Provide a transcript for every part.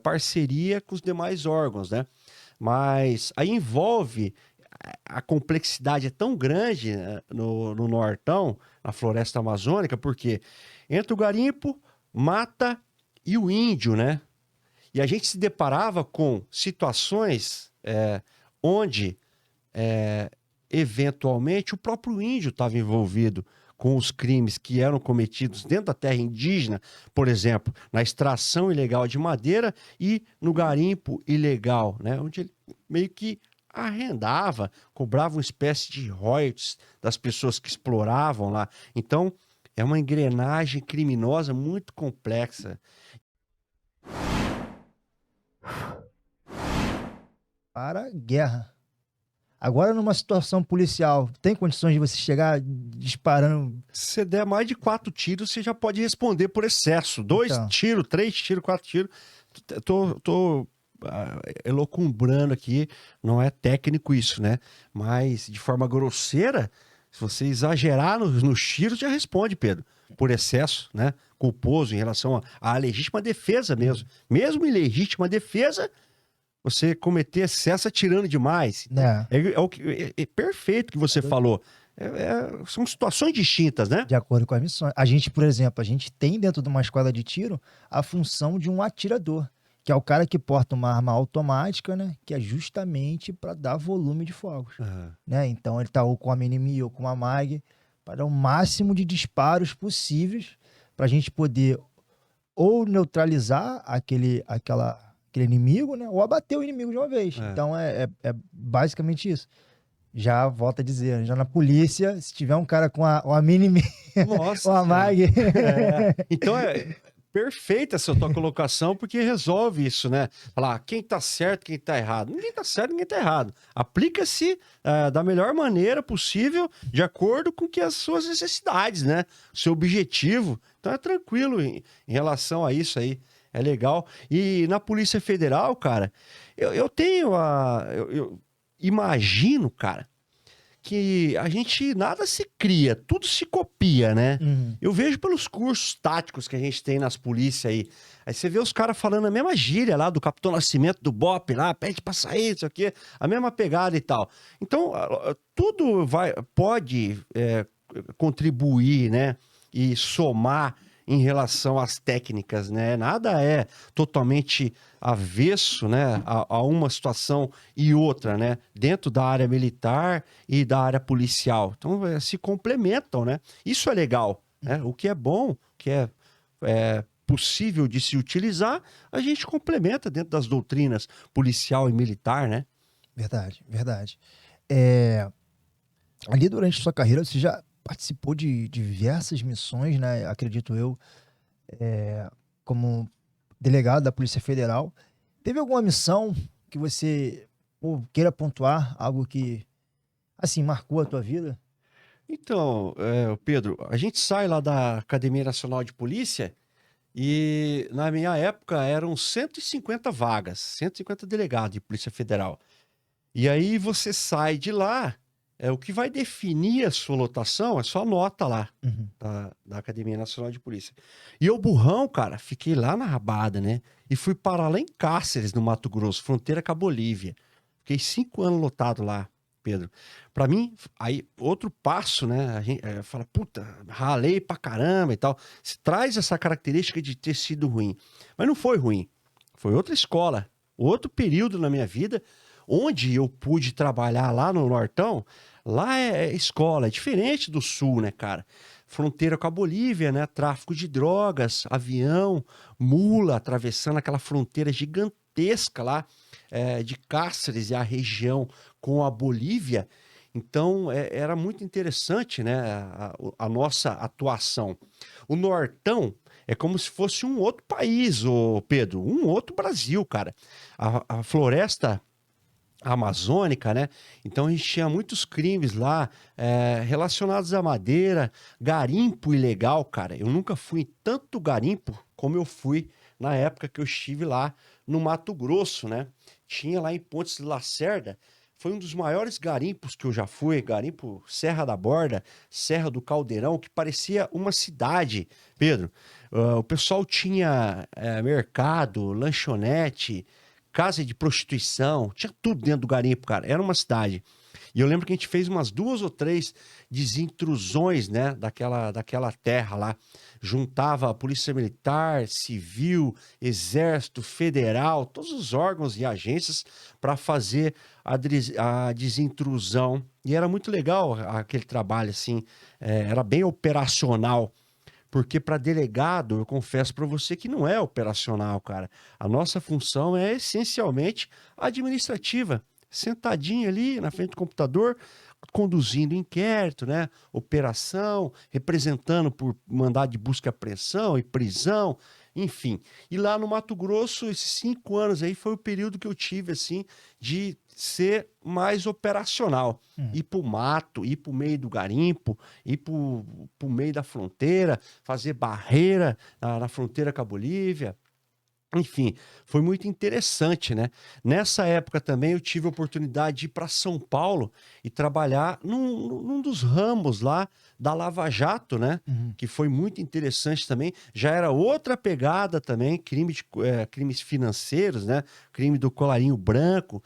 parceria com os demais órgãos, né? Mas aí envolve a complexidade é tão grande, né, no Nortão, na floresta amazônica, porque entra o garimpo, mata e o índio, né? E a gente se deparava com situações onde, eventualmente, o próprio índio estava envolvido com os crimes que eram cometidos dentro da terra indígena, por exemplo, na extração ilegal de madeira e no garimpo ilegal, né? Onde ele meio que arrendava, cobrava uma espécie de royalties das pessoas que exploravam lá. Então, é uma engrenagem criminosa muito complexa. Para a guerra. Agora, numa situação policial, tem condições de você chegar disparando? Se você der mais de 4 tiros, você já pode responder por excesso. 2 Então, tiros, 3 tiros, 4 tiros. Tô elocumbrando aqui, não é técnico isso, né? Mas de forma grosseira, se você exagerar nos tiros, já responde, Pedro, por excesso, né? Culposo em relação à legítima defesa mesmo. Mesmo em legítima defesa, você cometer excesso atirando demais. Então, né, é perfeito o que você falou. São situações distintas, né? de acordo com as missões. A gente, por exemplo, a gente tem dentro de uma esquadra de tiro a função de um atirador, que é o cara que porta uma arma automática, né, que é justamente para dar volume de fogos, Aham. né? Então ele tá ou com a mini ou com a mag para dar o máximo de disparos possíveis para a gente poder ou neutralizar aquele inimigo, né, ou abater o inimigo de uma vez. É. Então é basicamente isso. Já volto a dizer, já na polícia, se tiver um cara com a mini ou Nossa a Senhora. mag, Então é perfeita essa tua colocação, porque resolve isso, né? Falar quem tá certo, quem tá errado. Ninguém tá certo, ninguém tá errado. Aplica-se da melhor maneira possível, de acordo com que as suas necessidades, né? O seu objetivo. Então é tranquilo em relação a isso aí. É legal. E na Polícia Federal, cara, eu tenho eu imagino, cara, que a gente nada se cria, tudo se copia, né? Uhum. Eu vejo pelos cursos táticos que a gente tem nas polícias aí. Aí você vê os caras falando a mesma gíria lá do Capitão Nascimento, do BOPE lá, pede pra sair, não sei o quê, a mesma pegada e tal. Então, tudo pode contribuir, né? E somar em relação às técnicas, né? Nada é totalmente avesso, né? A uma situação e outra, né? Dentro da área militar e da área policial. Então, se complementam, né? Isso é legal, né? O que é bom, o que é possível de se utilizar, a gente complementa dentro das doutrinas policial e militar, né? Verdade, verdade. É, ali durante sua carreira, você já participou de diversas missões, né? Acredito eu, como delegado da Polícia Federal. Teve alguma missão que você, pô, queira pontuar, algo que, assim, marcou a tua vida? Então, Pedro, a gente sai lá da Academia Nacional de Polícia e na minha época eram 150 vagas, 150 delegados de Polícia Federal. E aí você sai de lá, o que vai definir a sua lotação é só a nota lá Uhum. da Academia Nacional de Polícia. E eu, burrão, cara, fiquei lá na Rabada, né? E fui parar lá em Cáceres, no Mato Grosso, fronteira com a Bolívia. Fiquei 5 anos lotado lá, Pedro. Pra mim, aí, outro passo, né? A gente fala, puta, ralei pra caramba e tal. Se traz essa característica de ter sido ruim. Mas não foi ruim. Foi outra escola, outro período na minha vida, onde eu pude trabalhar lá no Nortão. Lá é escola, é diferente do Sul, né, cara? Fronteira com a Bolívia, né? Tráfico de drogas, avião, mula, atravessando aquela fronteira gigantesca lá, de Cáceres e a região com a Bolívia. Então, era muito interessante, né, a nossa atuação. O Nortão é como se fosse um outro país, ô Pedro, um outro Brasil, cara. A floresta amazônica, né? Então a gente tinha muitos crimes lá relacionados à madeira, garimpo ilegal, cara. Eu nunca fui em tanto garimpo como eu fui na época que eu estive lá no Mato Grosso, né? Tinha lá em Pontes de Lacerda, foi um dos maiores garimpos que eu já fui, garimpo Serra da Borda, Serra do Caldeirão, que parecia uma cidade, Pedro. O pessoal tinha mercado, lanchonete, casa de prostituição, tinha tudo dentro do garimpo, cara. Era uma cidade. E eu lembro que a gente fez umas 2 ou 3 desintrusões, né, daquela terra lá. Juntava a Polícia Militar, Civil, Exército, Federal, todos os órgãos e agências para fazer a desintrusão. E era muito legal aquele trabalho, assim, era bem operacional. Porque para delegado, eu confesso para você que não é operacional, cara. A nossa função é essencialmente administrativa. Sentadinho ali na frente do computador, conduzindo inquérito, né? Operação, representando por mandado de busca e apreensão e prisão, enfim. E lá no Mato Grosso, esses 5 anos aí foi o período que eu tive, assim, de ser mais operacional. Ir pro mato, ir pro meio do garimpo, ir pro meio da fronteira, fazer barreira na fronteira com a Bolívia. Enfim, foi muito interessante, né? Nessa época também eu tive a oportunidade de ir para São Paulo e trabalhar num dos ramos lá da Lava Jato, né? Uhum. Que foi muito interessante também. Já era outra pegada também, crimes financeiros, né? Crime do colarinho branco.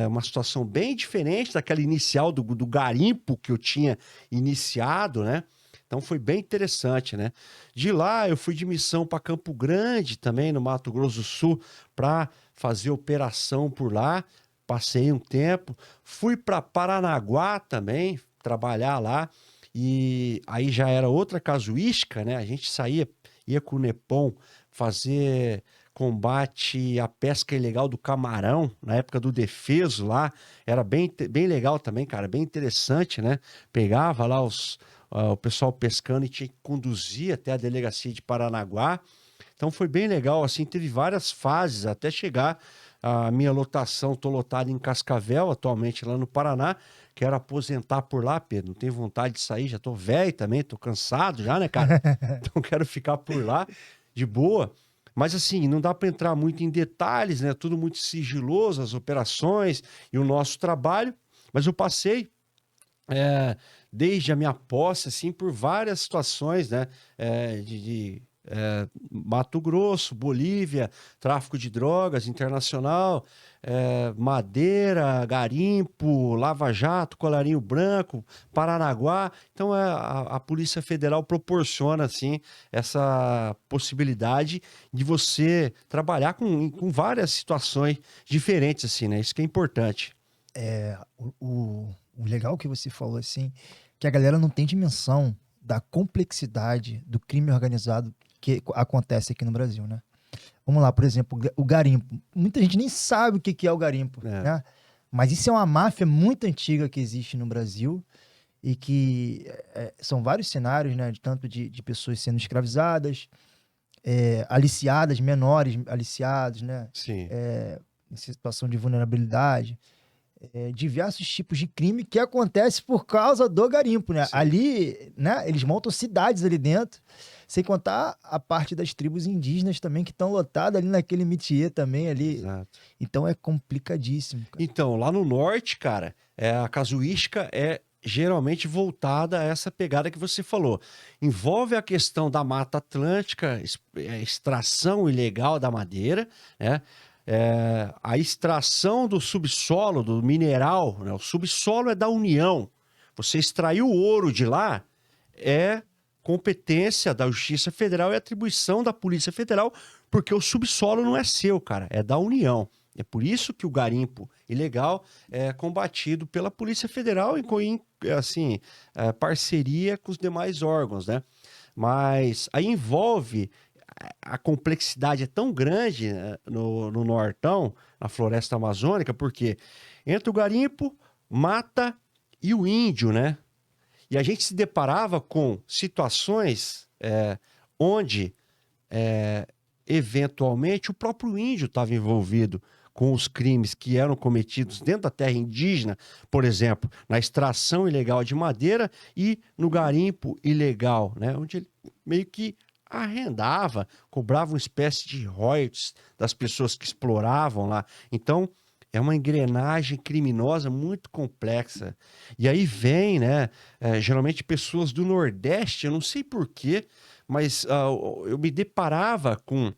Uma situação bem diferente daquela inicial do garimpo que eu tinha iniciado, né? Então foi bem interessante, né? De lá eu fui de missão para Campo Grande também, no Mato Grosso do Sul, para fazer operação por lá. Passei um tempo. Fui para Paranaguá também, trabalhar lá. E aí já era outra casuística, né? A gente ia com o Nepom fazer combate à pesca ilegal do camarão, na época do Defeso lá. Era bem legal também, cara, bem interessante, né? Pegava lá o pessoal pescando e tinha que conduzir até a delegacia de Paranaguá. Então foi bem legal, assim, teve várias fases até chegar a minha lotação. Tô lotado em Cascavel, atualmente lá no Paraná. Quero aposentar por lá, Pedro. Não tenho vontade de sair, já tô velho também, tô cansado já, né, cara? Então quero ficar por lá de boa. Mas assim, não dá para entrar muito em detalhes, né? Tudo muito sigiloso, as operações e o nosso trabalho. Mas eu passei desde a minha posse, assim, por várias situações, né? Mato Grosso, Bolívia, tráfico de drogas internacional, madeira, garimpo, Lava Jato, colarinho branco, Paranaguá. Então a Polícia Federal proporciona assim essa possibilidade de você trabalhar com várias situações diferentes, assim, né? Isso que é importante. O legal que você falou, assim, que a galera não tem dimensão da complexidade do crime organizado que acontece aqui no Brasil, né? Vamos lá, por exemplo, o garimpo. Muita gente nem sabe o que é o garimpo, né? Mas isso é uma máfia muito antiga que existe no Brasil e que são vários cenários, né? Tanto de pessoas sendo escravizadas, aliciadas, menores aliciados, né? Sim. Em situação de vulnerabilidade. Diversos tipos de crime que acontece por causa do garimpo, né? Sim. Ali, né? Eles montam cidades ali dentro, sem contar a parte das tribos indígenas também, que estão lotadas ali naquele métier também ali. Exato. Então é complicadíssimo, cara. Então, lá no norte, cara, a casuística é geralmente voltada a essa pegada que você falou. Envolve a questão da Mata Atlântica, extração ilegal da madeira, né? A extração do subsolo, do mineral, né? O subsolo é da União. Você extrair o ouro de lá é competência da Justiça Federal e atribuição da Polícia Federal, porque o subsolo não é seu, cara, é da União. É por isso que o garimpo ilegal é combatido pela Polícia Federal em assim, parceria com os demais órgãos, né? Mas aí envolve a complexidade é tão grande, né, no Nortão, na floresta amazônica, porque entre o garimpo, mata e o índio, né? E a gente se deparava com situações onde, eventualmente, o próprio índio estava envolvido com os crimes que eram cometidos dentro da terra indígena, por exemplo, na extração ilegal de madeira e no garimpo ilegal, né? Onde ele meio que arrendava, cobrava uma espécie de royalties das pessoas que exploravam lá. Então, é uma engrenagem criminosa muito complexa. E aí vem, né, geralmente pessoas do Nordeste, eu não sei por quê, mas eu me deparava com,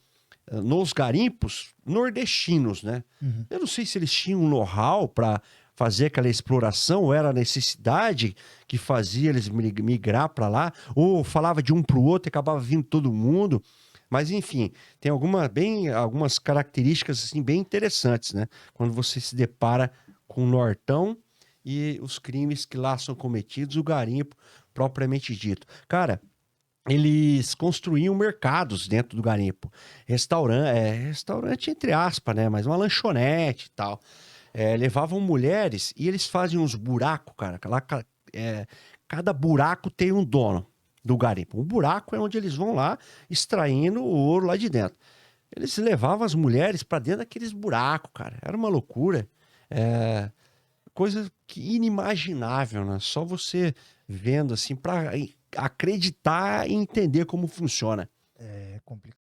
nos garimpos nordestinos, né? Uhum. Eu não sei se eles tinham um know-how para fazer aquela exploração, ou era a necessidade que fazia eles migrar para lá, ou falava de um para o outro e acabava vindo todo mundo. Mas, enfim, tem algumas características assim, bem interessantes, né? Quando você se depara com o Nortão e os crimes que lá são cometidos, o garimpo propriamente dito. Cara, eles construíam mercados dentro do garimpo. Restaurante entre aspas, né? Mas uma lanchonete e tal. Levavam mulheres e eles fazem uns buracos, cara. Lá, cada buraco tem um dono do garimpo. Um buraco é onde eles vão lá extraindo o ouro lá de dentro. Eles levavam as mulheres para dentro daqueles buracos, cara. Era uma loucura. É, coisa que inimaginável, né? Só você vendo assim para acreditar e entender como funciona. É complicado.